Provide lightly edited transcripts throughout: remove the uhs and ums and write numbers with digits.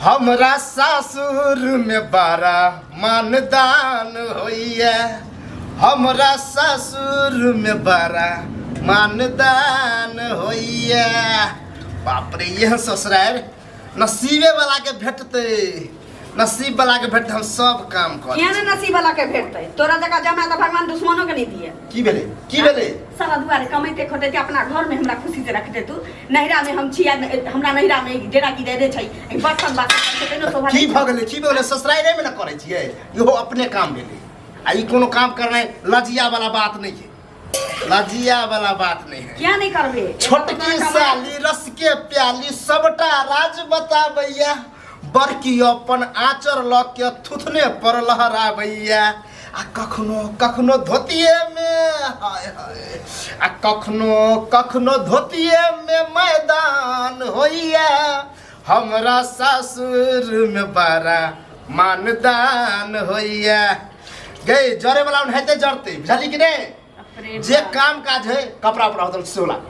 हमरा सासुर में बारा मानदान होइए। हमरा सासुर में बारा मानदान होइए। बाप रे यह ससुराल नसीबे वाला के भेटते, नसीब वाला के भेटते हम सब काम कर। यहाँ नसीब वाला के भेटते तोरा जगह जमा तो भगवान दुश्मनों के नहीं दिए। की भेले की भेले सारा दुआरे कमाइते खटेते अपना घर में हमरा खुशी से रखते तू। नहिरा में हम छिया, हमरा नहिरा में डेरा की दे दे छै बर्तन बात करते न शोभा की भ गेले की भेले ससुराल में न करे छिए। इहो अपने काम भेले आ ई कोनो काम करना लजिया वाला बात नहीं है, लजिया वाला बात नहीं है। क्या नहीं करबे छोटकी साली रस के प्याली सबटा राज बताबैया। बड़की अपन आचर ल के थुथने पर लहराबैया। आ कखनो कखनो धोतिए में हाय हाय आ कखनो कखनो धोतिए में मैदान होइया। हमरा सासुर में बारा मानदान होइया। गई जरे वाला हेते जरते बुझली कि नहीं। जे काम काज है कपड़ा उपड़ा होतल सोला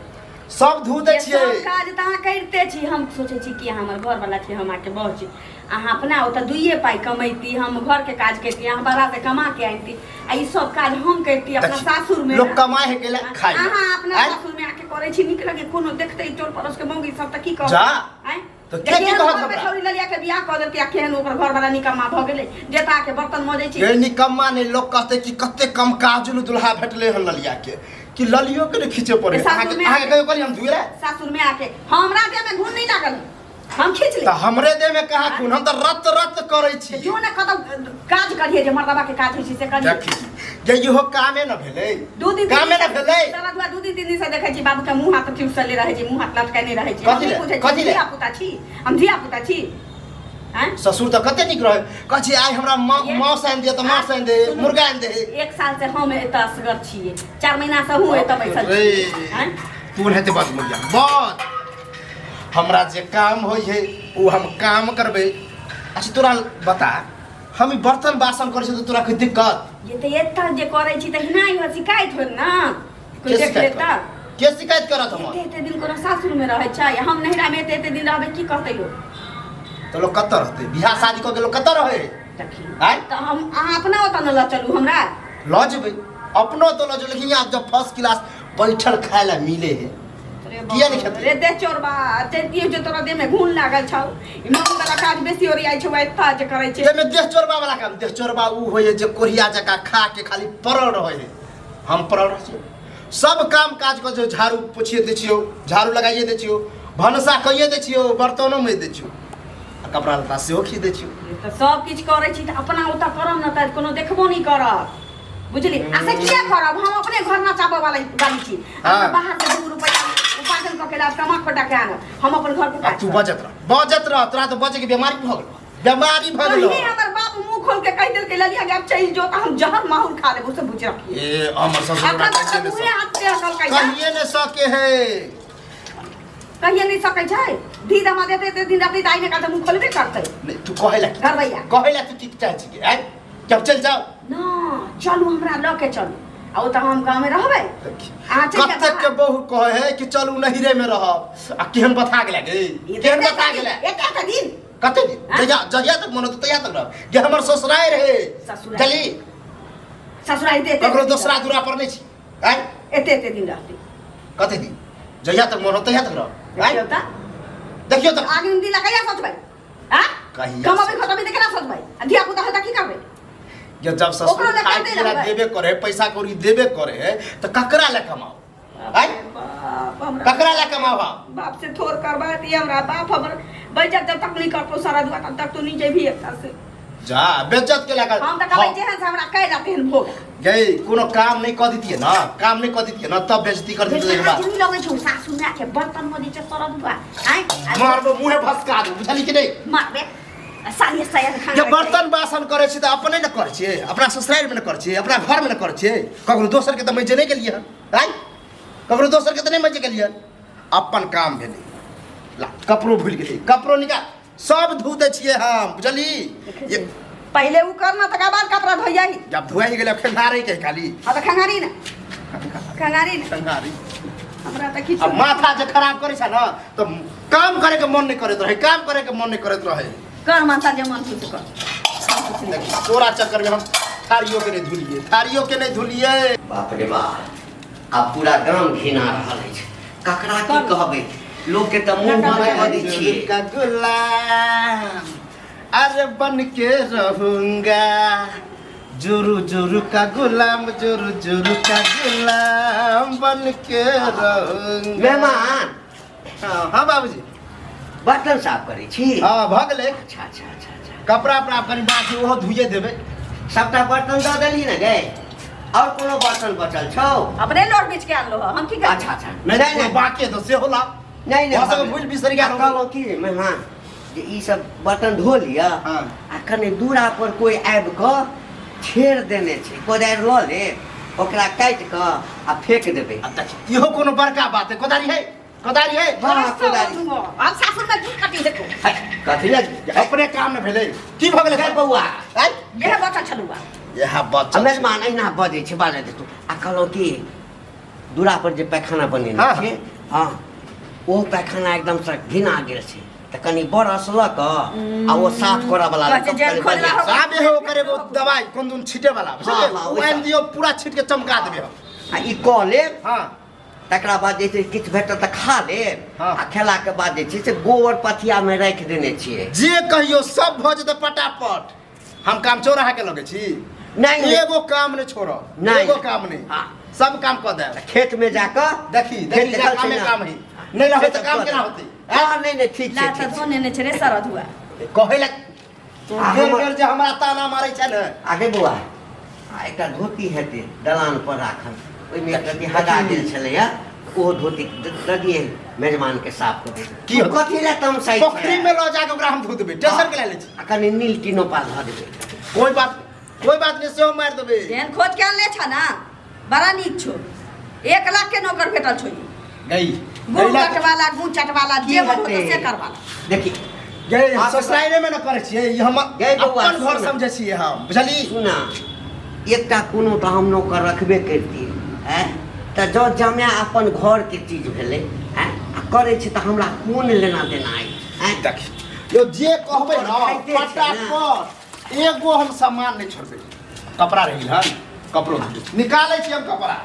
सब धो दे छिए। सब काज तहाँ करते छी। हम सोचे छी कि हमर घर वाला छी हम आके बहची अहाँ अपना ओत दुइये पाई कमैती, हम घर के काज करती, अहाँ बाहर से कमा के आती आ ई सब काज हम करती अपना सासुर में। लोग कमाए है केला खाई अहाँ अपना सासुर में आके करे छी निक लगे। कोनो देखते चोर पड़ोस के मौगी सब त की कह जा हैं तो के की कहत हमरा छोरी ललिया के बियाह क देलके आ केहन ओकर घर वाला निकम्मा भ गेलै जेता के बर्तन मजे छी। ये निकम्मा ने लोग कहते कि कते कम काजुल दुल्हा भेटले हन ललिया के कि ललियो के खींचे पड़े। आगे कहियो करी हम धुरे सासुर में आके हमरा देह में घून नहीं लागल हम खींच ले। त हमरे देह में कहां खून, हम त रत रत करे छी। जो ने कतौ काज करिए जे मर्दबा के काज होई छी से करिए। जे इहो कामे न भेलै दू दिन कामे न भेलै। सारा दुआ दू दिन तीन दिन से देखै छी बाबू के मुंह हाथ ठीक से ले रहै छी, मुंह हाथ लटकाइ नहीं रहै छी। कथि ले धिया पुता छी हम, धिया पुता छी हैं। ससुर त कते निक रहे कह छी आइ हमरा मांस आनि दे त मांस आनि दे, मुर्गा आनि दे। एक साल से हम एत असगर छिए, 4 महीना से हूं एत बैठल छी हैं। तू हेते बात मुर्गा बात हमरा जे काम होई है वो हम काम करबे। अच्छा तोरा बता हम ई बर्तन बासन करे छ त तोरा कोई दिक्कत ये त एत जे करे छी त हिनाई हो शिकायत हो ना कोई देख ले त के शिकायत करत हम। एते दिन कोनो सासुर में रहै छै, हम नहिरा में एते दिन रहबे की कहतै लोग। तो लोग कत रहते बियाह शादी क के लोग कत रहे आइ त हम अहाँ अपना ओत न ल चलू हमरा ल जेबै अपनो तो ल जो। लेकिन यहाँ जब फर्स्ट क्लास बैठल खाए ला मिले है किया नहीं खेते रे। दे चोरबा तेतियो जे तोरा देह में घून लागल छौ ई मन वाला काज बेसी ओरियाइ छौ एता जे करै छै। देह में देह चोरबा वाला काम, देह चोरबा उ होय जे कोरिया जका खा के खाली पड़ल रहे है। हम पड़ल रह छियै सब काम काज को जो झाड़ू पोछिए दै छियो, झाड़ू लगाइए दै छियो, भनसा कइए दै छियो, बर्तनो में दै छियो, कपड़ा लत्ता सेहो खी दै छियो। त सब किछ करै छी त अपना ओता करम न त कोनो देखबो नहीं करब बुझली। आ से किया करब हम अपने घर न चाबे वाली छी। हम बाहर से 2 रुपया उपार्जन क के ला कमा खटा के आनब हम अपन घर के काज। तू बजत रह तोरा तो बजे के बीमारी भ गेल, बीमारी भ गेल। नहीं हमर बाप मुंह खोल के कह देल के ललिया गप चल जो त हम जहर माहौल खा लेबो से बुझ रखिए। ए अमर ससुर अपन मुंह हाथ से हकल कहिए न सके है, कहिए नहीं सकै छै। धी दमा देते ते दिन रात आइ ने का त मुंह खोलबे करतै। नहीं तू कहेला तू की चाहे छी आइ जब चल जाओ ना चलू हमरा ल के चलू आ ओ त हम गांव में रहबै। आ कते के बहु कहे है कि चलू नहिरे में रहब आ केहन बता गेला गे केहन बता गेला एक दिन कते दिन जहिया तक मन तो तहिया तक रह जे हमर ससुराल रहे चली ससुराल देते ककरो दूसरा दूरा पर नहीं छी आइ एते दिन रहती कते दिन जहिया तक मन तहिया तक रह देखियो त आगे दिन लगाया सोचबै हां कमाबे खतबे देखला सोचबै धिया पुता होता की करबै। जब ससुर खाए पीला देबे करे पैसा कौड़ी देबे करे त ककरा ले कमाओ आइ ककरा ले कमाओ बाप से थोर करबा ती हमरा बाप हमर बेइज्जत जब तक नहीं करतो सारा दुआ तब तक तो नहीं जेबी एकता से जा बेइज्जत के लगा हम त कहै जेहन से हमरा कह जाते हन भोग गई कोनो काम नहीं क दितिए ना, काम नहीं क दितिए ना तब बेइज्जती कर दितिए एक बार नहीं लगे छौ सासु में के बर्तन मदि छ सरद दुआ आइ मारबो मुंहे भसका दू बुझली कि नहीं मारबे सालिए साया खाना। जब बर्तन बासन करे छी त अपने न करे छी, अपना ससुराल में न करे छी, अपना घर में न करे छी, ककरो दोसर के त मजे नहीं गेलिए आइ ककरो दोसर के त नहीं मजे गेलिए अपन काम भेलै ला कपड़ो भूल गेली कपड़ो निकाल सब धो दे छिए हम बुझली। पहले उ करना तका बाद कपड़ा धोइया ही जब धोई गेले खंगारे के खाली आ त खंगारी ना खंगारी हमरा त किछ अब माथा जे खराब करे छ न त काम करे के मन नहीं करत रहे, काम करे के मन नहीं करत रहे कर मनता जे मन खुश कर सब कुछ नहीं। देखी तोरा चक्कर में हम थारियों के नहीं धुलिए, थारियों के नहीं धुलिए। बाप रे बाप, आब पूरा गाम घिना रहल अछि। ककरा की कहबै, लोग के त मुंह बंद कऽ दै छियै। का गुलाम अरे बन के रहूंगा, जुरू जुरू का गुलाम, जुरू जुरू का गुलाम बन के रहूंगा। मेहमान, हाँ बाबूजी, बर्तन साफ करै छी? हाँ भऽ गेलै। अच्छा अच्छा अच्छा अच्छा, कपड़ा अपना कनि बाकी ओहो धुइए देबै। सबटा बर्तन दऽ देली ने गै? और कोनो बर्तन बचल छौ? अपने लोर बीच के आनलो हम की अच्छा कर। अच्छा, नहीं नहीं नहीं बाकी तो से होला। नहीं नहीं, सब भूल बिसरि गेल। कहलहुँ की मेहमान जे ई सब बर्तन धो लिअ, हाँ। आ कनि दूरा पर कोई आबि कऽ छेड़ देने छै, कोदारि लऽ ले, ओकरा काटि कऽ आ फेंक देबै। इहो कोनो बड़का बात है। कोदारी है, कोदारी है। हाँ, कोदारि। अब सासुर में की काटी देखो है, कथी लग अपने काम में भेलै की भऽ गेलै गै बौआ? आइ यह बच्चा छलुआ यह बच्चा मेहमान अहिना बजै छै, बाजै दे तू। आ कहलहुँ कि दूरा पर जे पैखाना बनेने हाँ। छै, हाँ, ओ पैखाना एकदम से घिना गेल छै, तऽ कनि बरस लऽ कऽ आ ओ साफ करऽ वाला कहै छै जेल खोलला हो। साबे हो करे वो दवाई कोन दून छीटे वाला हाँ, हाँ, वो आनि दियो पूरा छीट के चमका देबे हम। आ ई कऽ लेब, हाँ तकरा बाद जे छै किछु भेटत तऽ खा लेब, हाँ। आ खेलाके बाद जे छै से गोबर पथियामे राखि देने छियै। जे कहियो सब भऽ जेतै पटापट। हम काम चोराहा के लगे छी? नहीं, नहीं। एगो काम नहीं छोड़ो, नहीं। एगो काम नहीं, हाँ। सब काम कऽ दे। खेत में जाकर देखी खेत देखी देखल काम छै में ने? काम ही नहीं रहे तो खेत काम कऽ केना दे। होतै? हाँ, नहीं नहीं, ठीक छै ला ठीक त छै। धोने ने छरे सरद हुआ। कहै ला तू आ गेल हमर- गेल जे हमरा ताना मारै छै ने। आगे बौआ, आ एकटा धोती हेतै दलान पर राखल, ओहिमे एकटा हगा गेल छलैया, ओ धोती दऽ दियै मेजबान के साफ कऽ दे। की होतै? कथी लए तमसाइ पोखरी में लो जाके ओकरा हम धो देबै, टेंशन के ले लै छी। आ कनि नील टिनोपा धऽ देबै। कोई बात नहीं, सेहो मारि देबै। जेहन खोज के आनले छ ना बड़ा नीक छो। 1 लाख के नौकर भेटल छो। गई गुड़ कटवाला, गुड़ चटवाला, की जे बोलबो हेतै? से करवाला। देखी गई ससुराइरे में न करै छियै, ई हम गई बौआ, अपन घर सुन। समझै छियै हम, बुझली? सुना, एकटा कोनो तऽ हम नौकर रखबे करतियै, हैं? तऽ जँ जमाय अपन घर के चीज भेलै, हैं? आ करै छै तऽ हमरा कोन लेना देना अछि, हैं? देखी यो जे कहबै न खाइते छै ने। पटापट एगो हम सामान नहीं छोड़बै। कपड़ा रही हन, कपड़ो निकालै छी हम कपड़ा।